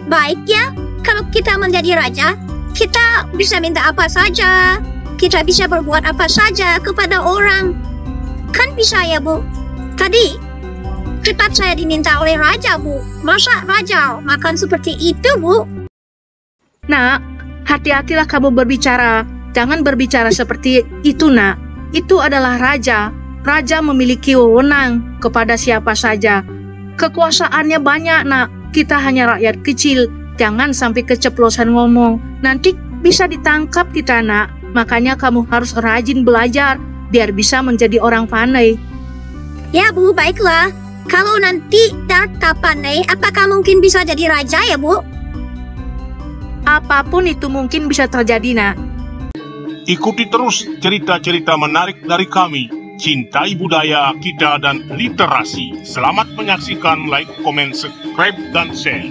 Baik ya, kalau kita menjadi raja, kita bisa minta apa saja. Kita bisa berbuat apa saja kepada orang. Kan bisa ya, Bu? Tadi, cepat saya diminta oleh raja, Bu. Masa raja makan seperti itu, Bu? Nak, hati-hatilah kamu berbicara. Jangan berbicara seperti itu, Nak. Itu adalah raja. Raja memiliki wewenang kepada siapa saja. Kekuasaannya banyak, Nak. Kita hanya rakyat kecil. Jangan sampai keceplosan ngomong. Nanti bisa ditangkap kita, Nak. Makanya kamu harus rajin belajar, biar bisa menjadi orang pandai. Ya, Bu, baiklah. Kalau nanti Darta pandai, apakah mungkin bisa jadi raja ya, Bu? Apapun itu mungkin bisa terjadi, Nak. Ikuti terus cerita-cerita menarik dari kami. Cintai budaya kita dan literasi. Selamat menyaksikan, like, komen, subscribe, dan share.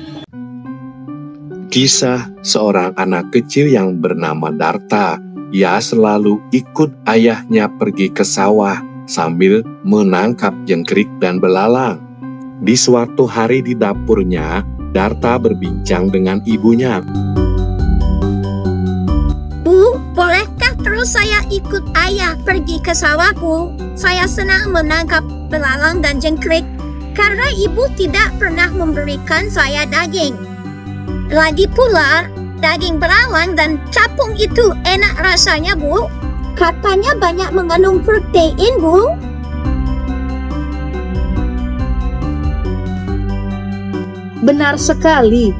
Kisah seorang anak kecil yang bernama Darta. Ia selalu ikut ayahnya pergi ke sawah sambil menangkap jengkrik dan belalang. Di suatu hari di dapurnya, Darta berbincang dengan ibunya. Bu, bolehkah terus saya ikut ayah pergi ke sawah, Bu? Saya senang menangkap belalang dan jengkrik karena ibu tidak pernah memberikan saya daging. Lagi pula, daging belalang dan capung itu enak rasanya, Bu. Katanya banyak mengandung protein, Bu. Benar sekali.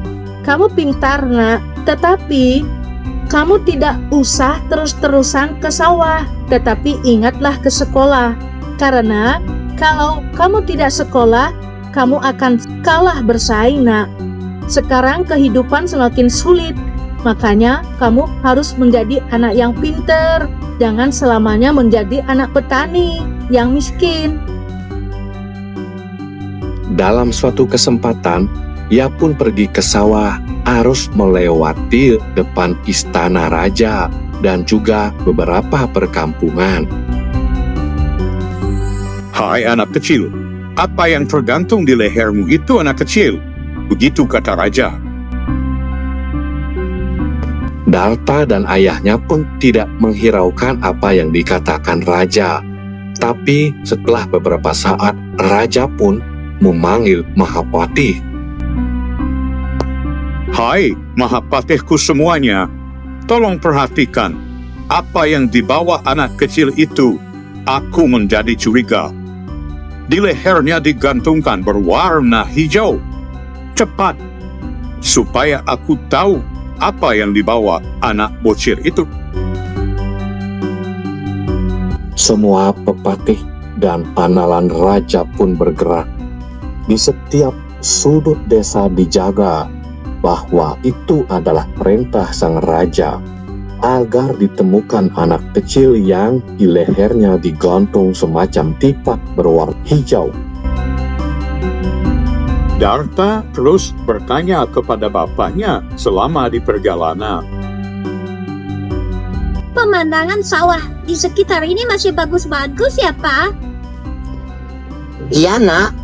Kamu pintar, Nak. Tetapi, kamu tidak usah terus-terusan ke sawah. Tetapi ingatlah ke sekolah. Karena, kalau kamu tidak sekolah, kamu akan kalah bersaing, Nak. Sekarang kehidupan semakin sulit. Makanya kamu harus menjadi anak yang pintar. Jangan selamanya menjadi anak petani yang miskin. Dalam suatu kesempatan, ia pun pergi ke sawah, harus melewati depan istana raja dan juga beberapa perkampungan. Hai anak kecil, apa yang tergantung di lehermu itu anak kecil? Begitu kata raja. Darta dan ayahnya pun tidak menghiraukan apa yang dikatakan raja. Tapi setelah beberapa saat, raja pun memanggil Mahapatih. Hai Mahapatihku semuanya, tolong perhatikan apa yang dibawa anak kecil itu. Aku menjadi curiga. Di lehernya digantungkan berwarna hijau. Cepat, supaya aku tahu apa yang dibawa anak bocil itu. Semua pepatih dan panalan raja pun bergerak. Di setiap sudut desa dijaga bahwa itu adalah perintah sang raja agar ditemukan anak kecil yang di lehernya digantung semacam tipak berwarna hijau. Darta terus bertanya kepada bapaknya selama di perjalanan. Pemandangan sawah di sekitar ini masih bagus-bagus ya, Pak? Iya, Nak.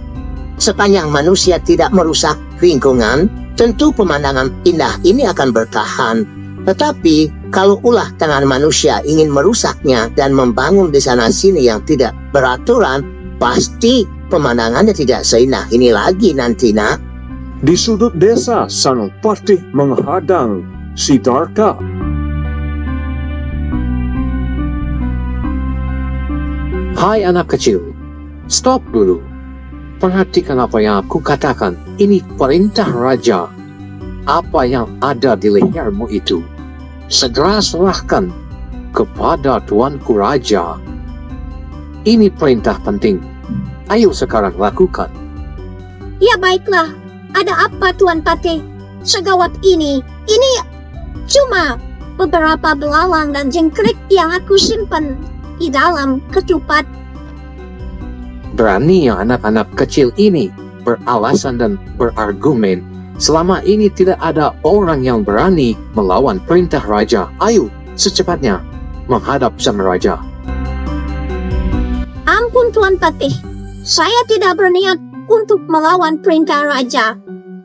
Sepanjang manusia tidak merusak lingkungan, tentu pemandangan indah ini akan bertahan. Tetapi, kalau ulah tangan manusia ingin merusaknya dan membangun di sana-sini yang tidak beraturan, pasti pemandangannya tidak seindah ini lagi nanti, Nak. Di sudut desa, sang patih menghadang si Darta. Hai anak kecil, stop dulu. Perhatikan apa yang aku katakan. Ini perintah raja. Apa yang ada di lehermu itu, segera serahkan kepada tuanku raja. Ini perintah penting. Ayo sekarang lakukan. Ya baiklah. Ada apa, Tuan Patih? Segawat ini cuma beberapa belalang dan jengkrik yang aku simpan di dalam ketupat. Berani yang anak-anak kecil ini beralasan dan berargumen. Selama ini tidak ada orang yang berani melawan perintah raja. Ayo secepatnya menghadap sang raja. Ampun Tuan Patih, saya tidak berniat untuk melawan perintah raja.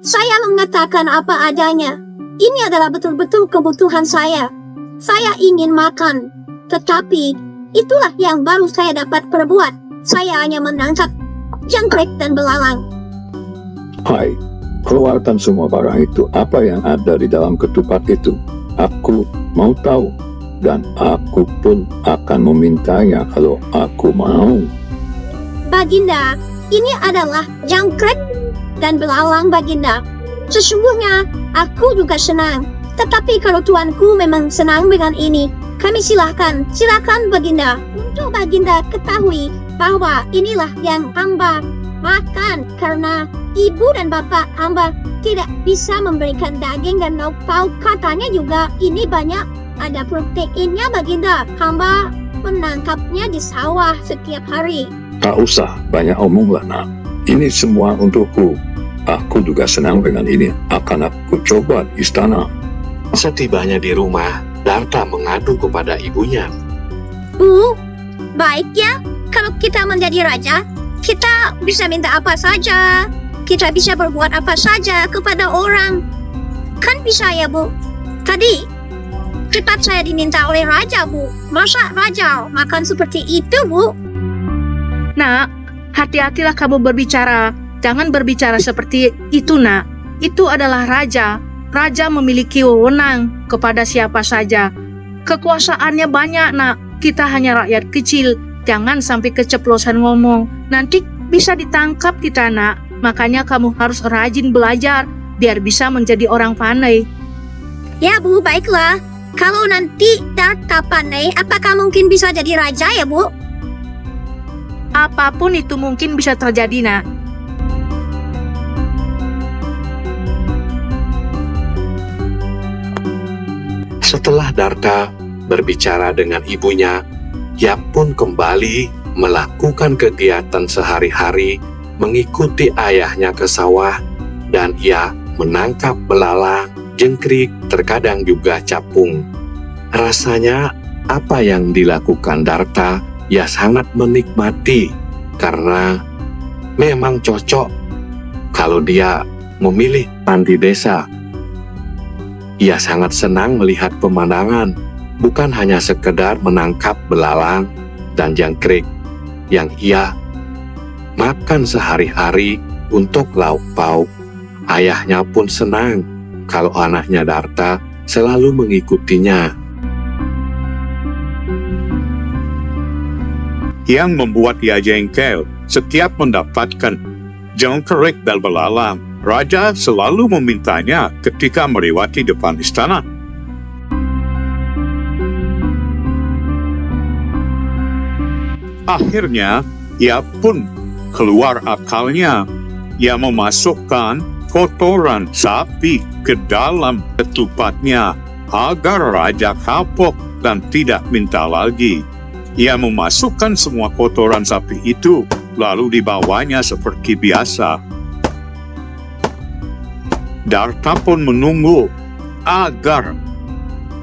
Saya mengatakan apa adanya. Ini adalah betul-betul kebutuhan saya. Saya ingin makan. Tetapi, itulah yang baru saya dapat perbuat. Saya hanya menangkap jangkrik dan belalang. Hai, keluarkan semua barang itu. Apa yang ada di dalam ketupat itu? Aku mau tahu. Dan aku pun akan memintanya kalau aku mau. Baginda, ini adalah jangkrik dan belalang, Baginda. Sesungguhnya, aku juga senang. Tetapi kalau tuanku memang senang dengan ini, kami silakan Baginda. Untuk Baginda ketahui bahwa inilah yang hamba makan karena ibu dan bapak hamba tidak bisa memberikan daging dan lauk pauk. Katanya juga ini banyak ada proteinnya, Baginda. Hamba menangkapnya di sawah setiap hari. Tak usah banyak omonglah, nak. Ini semua untukku. Aku juga senang dengan ini. Akan aku coba di istana. Setibanya di rumah, Darta mengadu kepada ibunya. Bu, baik ya. Kalau kita menjadi raja, kita bisa minta apa saja. Kita bisa berbuat apa saja kepada orang. Kan bisa ya, Bu? Tadi, cepat saya diminta oleh raja, Bu. Masa raja makan seperti itu, Bu? Nak, hati-hatilah kamu berbicara. Jangan berbicara seperti itu, nak. Itu adalah raja. Raja memiliki wewenang kepada siapa saja. Kekuasaannya banyak, nak. Kita hanya rakyat kecil. Jangan sampai keceplosan ngomong. Nanti bisa ditangkap kita, nak. Makanya kamu harus rajin belajar, biar bisa menjadi orang pandai. Ya, Bu, baiklah. Kalau nanti Darta pandai, apakah mungkin bisa jadi raja ya, Bu? Apapun itu mungkin bisa terjadi, nak. Setelah Darta berbicara dengan ibunya, ia pun kembali melakukan kegiatan sehari-hari, mengikuti ayahnya ke sawah, dan ia menangkap belalang, jangkrik, terkadang juga capung. Rasanya apa yang dilakukan Darta, ia sangat menikmati karena memang cocok kalau dia memilih panti desa. Ia sangat senang melihat pemandangan, bukan hanya sekedar menangkap belalang dan jangkrik yang ia makan sehari-hari untuk lauk pauk. Ayahnya pun senang kalau anaknya Darta selalu mengikutinya. Yang membuat ia jengkel setiap mendapatkan jangkrik dan belalang. Raja selalu memintanya ketika melewati depan istana. Akhirnya, ia pun keluar akalnya. Ia memasukkan kotoran sapi ke dalam ketupatnya agar raja kapok dan tidak minta lagi. Ia memasukkan semua kotoran sapi itu, lalu dibawanya seperti biasa. Darta pun menunggu agar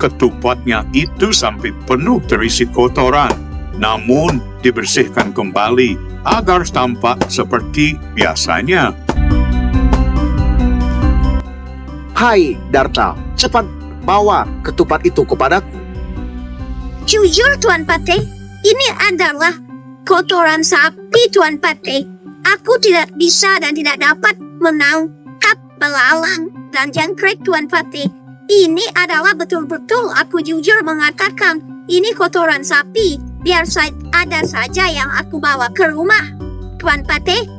ketupatnya itu sampai penuh terisi kotoran, namun dibersihkan kembali agar tampak seperti biasanya. Hai Darta, cepat bawa ketupat itu kepadaku. Jujur, Tuan Pate, ini adalah kotoran sapi, Tuan Pate. Aku tidak bisa dan tidak dapat menangkap belalang dan jangkrik, Tuan Pate. Ini adalah betul-betul, aku jujur mengatakan, ini kotoran sapi. Biar ada saja yang aku bawa ke rumah, Tuan Pate.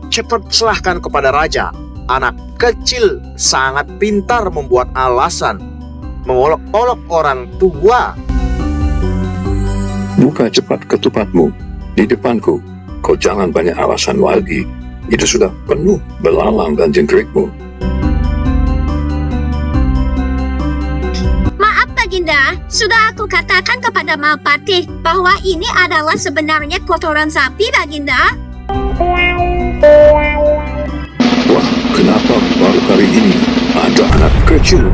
Cepat serahkan kepada raja. Anak kecil sangat pintar membuat alasan, mengolok-olok orang tua. Buka cepat ketupatmu di depanku. Kau jangan banyak alasan lagi. Itu sudah penuh belalang dan jangkrikmu. Maaf, Baginda. Sudah aku katakan kepada Malpati bahwa ini adalah sebenarnya kotoran sapi, Baginda. Wah, kenapa baru kali ini ada anak kecil?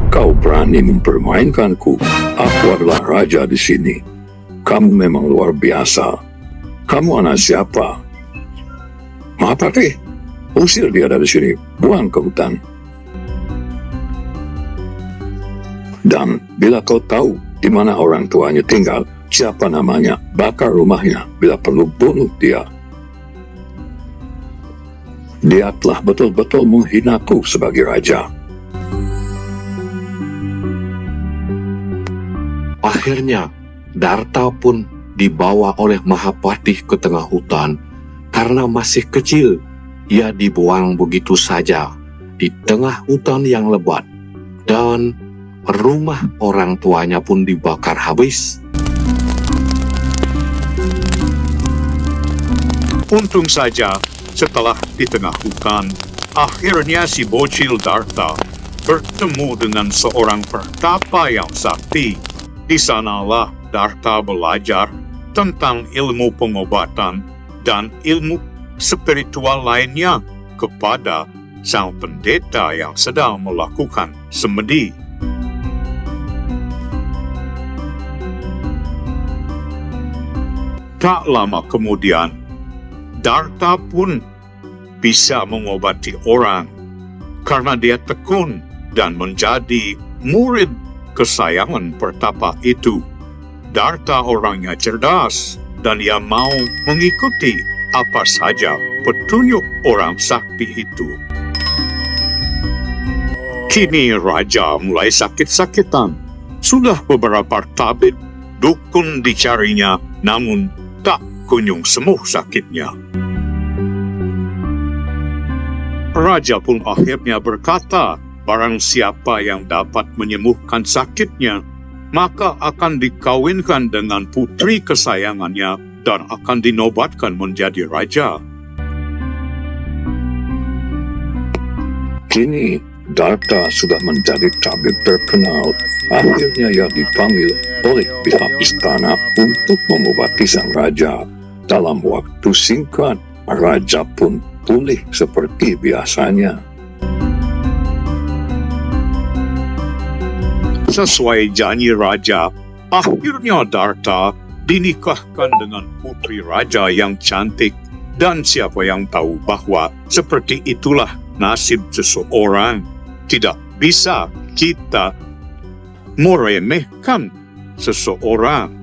Kau berani mempermainkanku. Aku adalah raja di sini. Kamu memang luar biasa. Kamu anak siapa? Mahapati? Usir dia dari sini, buang ke hutan. Dan bila kau tahu di mana orang tuanya tinggal, siapa namanya, bakar rumahnya, bila perlu bunuh dia. Dia telah betul-betul menghinaku sebagai raja. Akhirnya, Darta pun dibawa oleh Mahapatih ke tengah hutan. Karena masih kecil, ia dibuang begitu saja di tengah hutan yang lebat. Dan rumah orang tuanya pun dibakar habis. Untung saja, setelah di tengah hutan, akhirnya si bocil Darta bertemu dengan seorang pertapa yang sakti. Di sanalah Darta belajar tentang ilmu pengobatan dan ilmu spiritual lainnya kepada sang pendeta yang sedang melakukan semedi. Tak lama kemudian, Darta pun bisa mengobati orang karena dia tekun dan menjadi murid kesayangan pertapa itu. Darta orangnya cerdas dan ia mau mengikuti apa saja petunjuk orang sakti itu. Kini raja mulai sakit-sakitan. Sudah beberapa tabib dukun dicarinya, namun tak kunjung sembuh sakitnya. Raja pun akhirnya berkata, barang siapa yang dapat menyembuhkan sakitnya, maka akan dikawinkan dengan putri kesayangannya dan akan dinobatkan menjadi raja. Kini Darta sudah menjadi tabib terkenal. Akhirnya ia dipanggil oleh pihak istana untuk mengobati sang raja. Dalam waktu singkat, raja pun pulih seperti biasanya. Sesuai janji raja, akhirnya Darta dinikahkan dengan putri raja yang cantik. Dan siapa yang tahu bahwa seperti itulah nasib seseorang. Tidak bisa kita meremehkan seseorang.